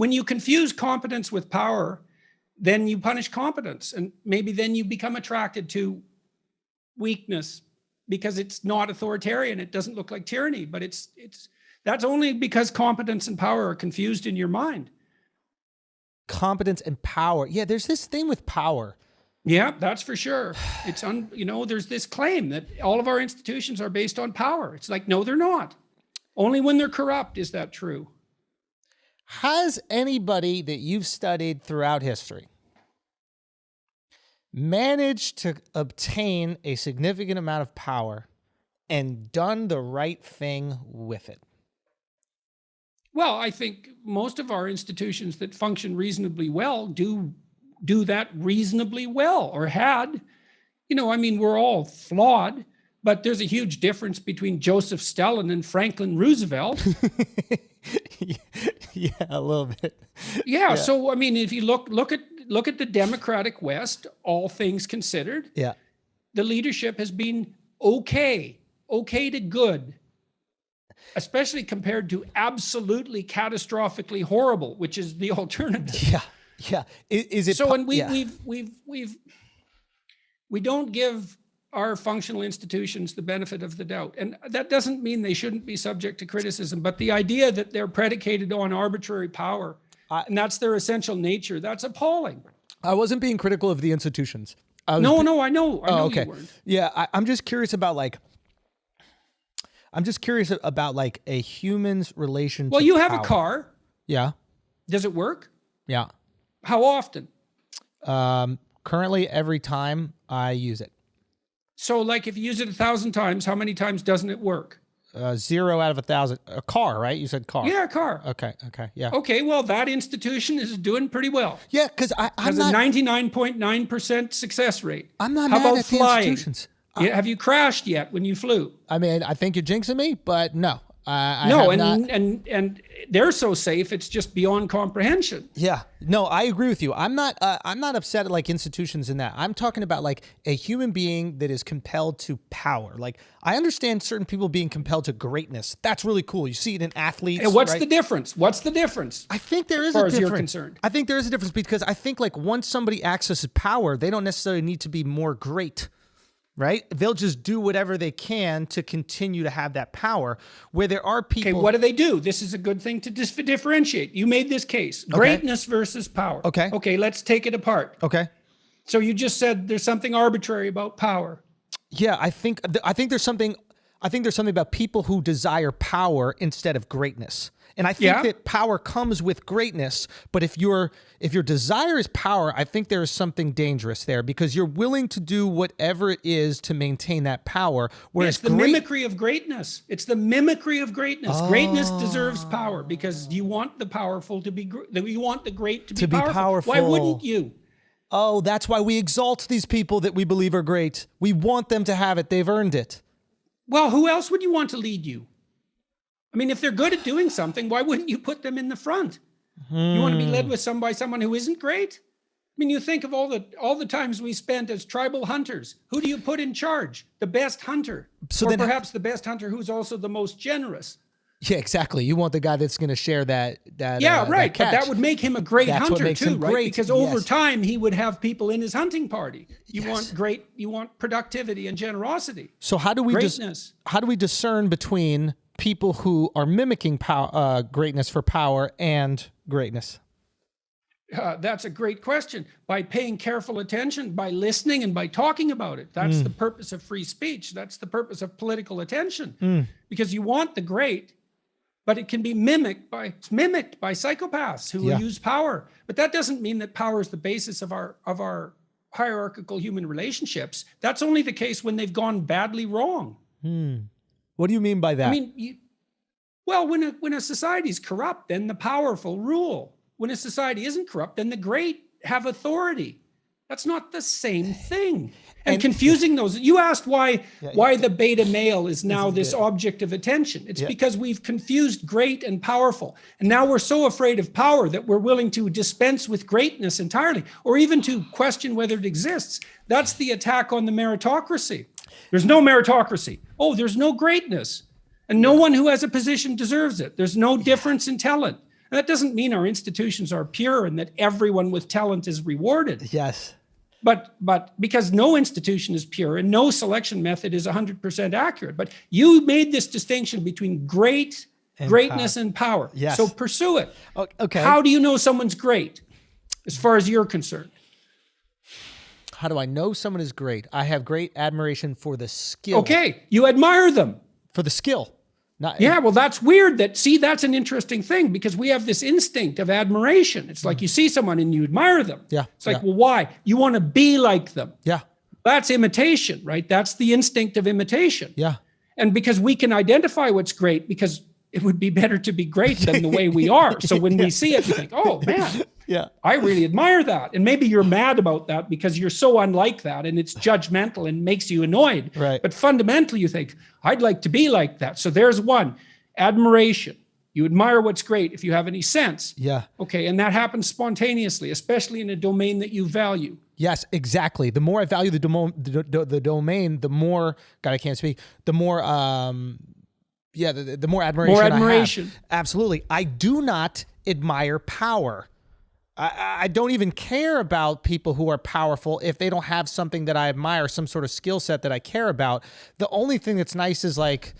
when you confuse competence with power, then you punish competence, and maybe then you become attracted to weakness because it's not authoritarian. It doesn't look like tyranny, but that's only because competence and power are confused in your mind. Competence and power. Yeah, there's this thing with power. Yeah, that's for sure. It's there's this claim that all of our institutions are based on power. It's like, no, they're not. Only when they're corrupt is that true. Has anybody that you've studied throughout history managed to obtain a significant amount of power and done the right thing with it? Well, I think most of our institutions that function reasonably well do that reasonably well, or had. We're all flawed, but there's a huge difference between Joseph Stalin and Franklin Roosevelt. Yeah, a little bit. Yeah. So, if you look at the democratic West, all things considered, yeah, the leadership has been okay to good, especially compared to absolutely catastrophically horrible, which is the alternative. Yeah. Yeah. Is it so? And we don't give our functional institutions the benefit of the doubt, and that doesn't mean they shouldn't be subject to criticism. But the idea that they're predicated on arbitrary power and that's their essential nature, that's appalling. I wasn't being critical of the institutions. I know. Okay. You weren't. Yeah, I'm just curious about a human's relation. Well, to you have power. a car. Yeah. Does it work? Yeah. How often? Currently, every time I use it. So, like, if you use it 1,000 times, how many times doesn't it work? 0 out of 1,000. A car, right? You said car. Yeah, a car. Okay. Yeah. Okay. Well, that institution is doing pretty well. Yeah, because I'm has a 99.9% success rate. I'm not How mad about at flying? The institutions. Have you crashed yet when you flew? I mean, I think you're jinxing me, but no. And they're so safe, it's just beyond comprehension. Yeah, no, I agree with you. I'm not upset at like institutions in that. I'm talking about like a human being that is compelled to power. Like, I understand certain people being compelled to greatness. That's really cool. You see it in athletes. And what's right? the difference? I think there is a difference. As far a as difference. you're concerned. I think there is a difference because I think like once somebody accesses power, they don't necessarily need to be more great. Right? They'll just do whatever they can to continue to have that power. Where there are people... Okay, what do? This is a good thing to differentiate. You made this case. Greatness versus power. Okay, let's take it apart. Okay. So you just said there's something arbitrary about power. Yeah, I think there's something about people who desire power instead of greatness. And I think that power comes with greatness, but if your desire is power, I think there is something dangerous there because you're willing to do whatever it is to maintain that power. Whereas it's the mimicry of greatness. It's the mimicry of greatness. Oh. Greatness deserves power because you want the powerful to be you want the great to be powerful. Why wouldn't you? Oh, that's why we exalt these people that we believe are great. We want them to have it. They've earned it. Well, who else would you want to lead you? I mean, if they're good at doing something, why wouldn't you put them in the front? You want to be led with by someone who isn't great? I mean, you think of all the times we spent as tribal hunters. Who do you put in charge? The best hunter. Or perhaps the best hunter who's also the most generous. Yeah, exactly. You want the guy that's going to share that yeah, right. that catch. But that would make him a great hunter too, right? Great. Because over time he would have people in his hunting party. You want productivity and generosity. So how do we discern between people who are mimicking greatness for power and greatness? That's a great question. By paying careful attention, by listening, and by talking about it. That's the purpose of free speech. That's the purpose of political attention. Because you want the great, but it can be mimicked by psychopaths who use power. But that doesn't mean that power is the basis of our hierarchical human relationships. That's only the case when they've gone badly wrong. What do you mean by that? I mean, when a society is corrupt, then the powerful rule. When a society isn't corrupt, then the great have authority. That's not the same thing. And confusing those, you asked why the beta male is now this object of attention. It's because we've confused great and powerful. And now we're so afraid of power that we're willing to dispense with greatness entirely, or even to question whether it exists. That's the attack on the meritocracy. There's no meritocracy. Oh, there's no greatness. And no one who has a position deserves it. There's no difference in talent. And that doesn't mean our institutions are pure and that everyone with talent is rewarded. Yes. But because no institution is pure and no selection method is 100% accurate. But you made this distinction between greatness and power. Yes. So pursue it. Okay. How do you know someone's great as far as you're concerned? How do I know someone is great? I have great admiration for the skill. Okay. You admire them. For the skill. Well, that's weird. That's an interesting thing because we have this instinct of admiration. It's like you see someone and you admire them. Yeah. It's like, well, why? You want to be like them. Yeah. That's imitation, right? That's the instinct of imitation. Yeah. And because we can identify what's great, because it would be better to be great than the way we are. So when we see it, we think, oh, man, I really admire that. And maybe you're mad about that because you're so unlike that and it's judgmental and makes you annoyed. Right. But fundamentally, you think, I'd like to be like that. So there's one, admiration. You admire what's great if you have any sense. Yeah. Okay. And that happens spontaneously, especially in a domain that you value. Yes, exactly. The more I value the domain, the more, God, I can't speak, the more, the more admiration. I have. Absolutely. I do not admire power. I don't even care about people who are powerful if they don't have something that I admire, some sort of skill set that I care about. The only thing that's nice is like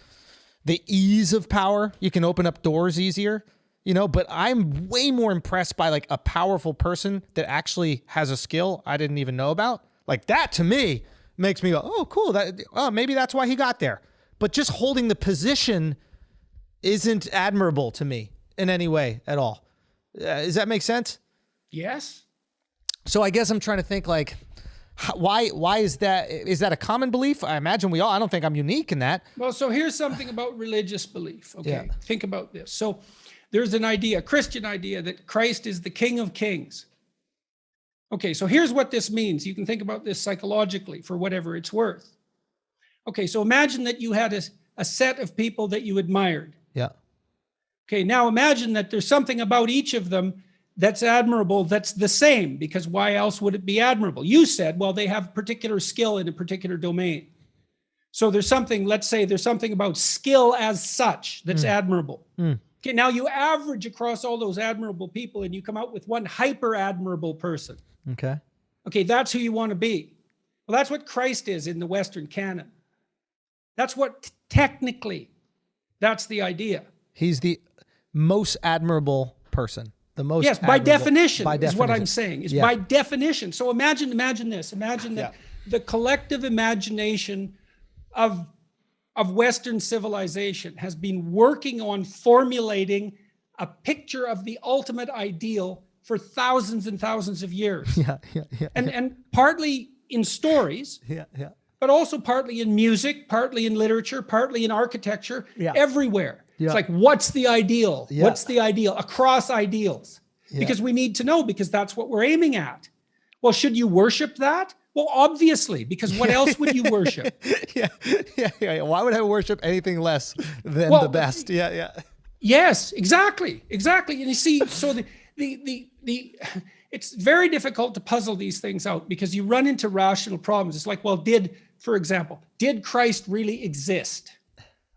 the ease of power. You can open up doors easier, but I'm way more impressed by like a powerful person that actually has a skill I didn't even know about. Like that to me makes me go, oh, cool. Maybe that's why he got there. But just holding the position isn't admirable to me in any way at all. Does that make sense? Yes. So I guess I'm trying to think like, why is that? Is that a common belief? I imagine I don't think I'm unique in that. Well, so here's something about religious belief. Okay. Yeah. Think about this. So there's an idea, a Christian idea, that Christ is the King of Kings. Okay. So here's what this means. You can think about this psychologically for whatever it's worth. Okay. So imagine that you had a set of people that you admired. Yeah. Okay. Now imagine that there's something about each of them that's admirable, that's the same, because why else would it be admirable? You said, well, they have particular skill in a particular domain. So there's something, let's say there's something about skill as such that's admirable. Okay, now you average across all those admirable people and you come out with one hyper admirable person. Okay, that's who you want to be. Well, that's what Christ is in the Western canon. That's what technically, that's the idea. He's the most admirable person. The most yes, by definition is what I'm saying. Is by definition. So imagine this. Imagine that the collective imagination of Western civilization has been working on formulating a picture of the ultimate ideal for thousands and thousands of years. And partly in stories, but also partly in music, partly in literature, partly in architecture, everywhere. It's like, what's the ideal? What's the ideal across ideals? Because we need to know, because that's what we're aiming at. Well, should you worship that? Well, obviously, because what else would you worship? Why would I worship anything less than the best? Yes, exactly. And you see, so it's very difficult to puzzle these things out because you run into rational problems. It's like, well, for example, did Christ really exist?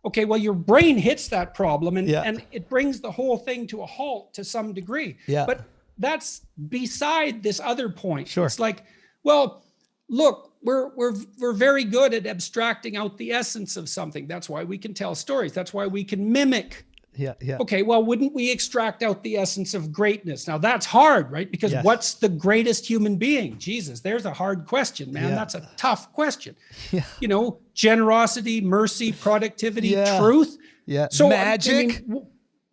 Okay, well, your brain hits that problem and it brings the whole thing to a halt to some degree. But that's beside this other point. Sure. It's like, well, look, we're very good at abstracting out the essence of something. That's why we can tell stories. That's why we can mimic. Okay, well, wouldn't we extract out the essence of greatness? Now, that's hard, right? Because what's the greatest human being? Jesus, there's a hard question, man. That's a tough question. Generosity, mercy, productivity, truth. So magic.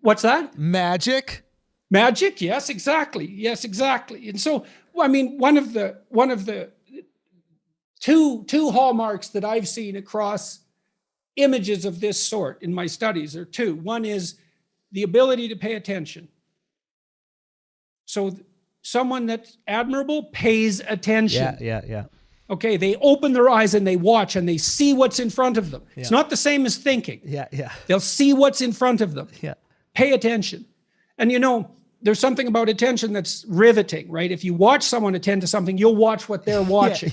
What's that? Magic. Yes, exactly. And so, I mean, one of the two hallmarks that I've seen across images of this sort in my studies are two. One is the ability to pay attention. So someone that's admirable pays attention. Okay, they open their eyes and they watch and they see what's in front of them. It's not the same as thinking. They'll see what's in front of them. Pay attention. And there's something about attention that's riveting, right? If you watch someone attend to something, you'll watch what they're watching.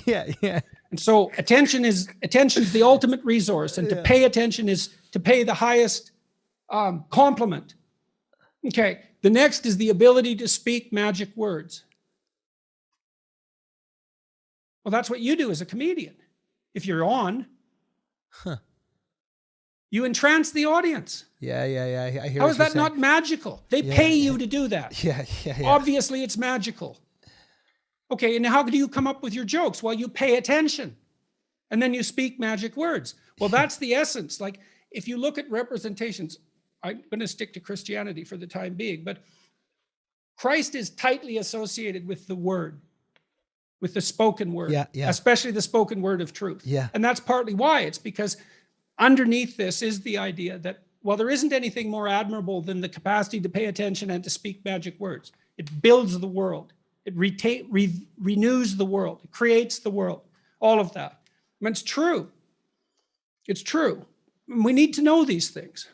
And so attention is the ultimate resource, and to pay attention is to pay the highest compliment. Okay, The next is the ability to speak magic words. Well, that's what you do as a comedian. If you're on, you entrance the audience. Yeah. I hear. How is that not magical? They pay you to do that. Yeah. Obviously, it's magical. Okay, and how do you come up with your jokes? Well, you pay attention, and then you speak magic words. Well, that's the essence. Like, if you look at representations, I'm going to stick to Christianity for the time being, but Christ is tightly associated with the word, with the spoken word, especially the spoken word of truth. Yeah. And that's partly why. It's because underneath this is the idea that, well, there isn't anything more admirable than the capacity to pay attention and to speak magic words. It builds the world. It renews the world. It creates the world. All of that. I mean, it's true. It's true. We need to know these things.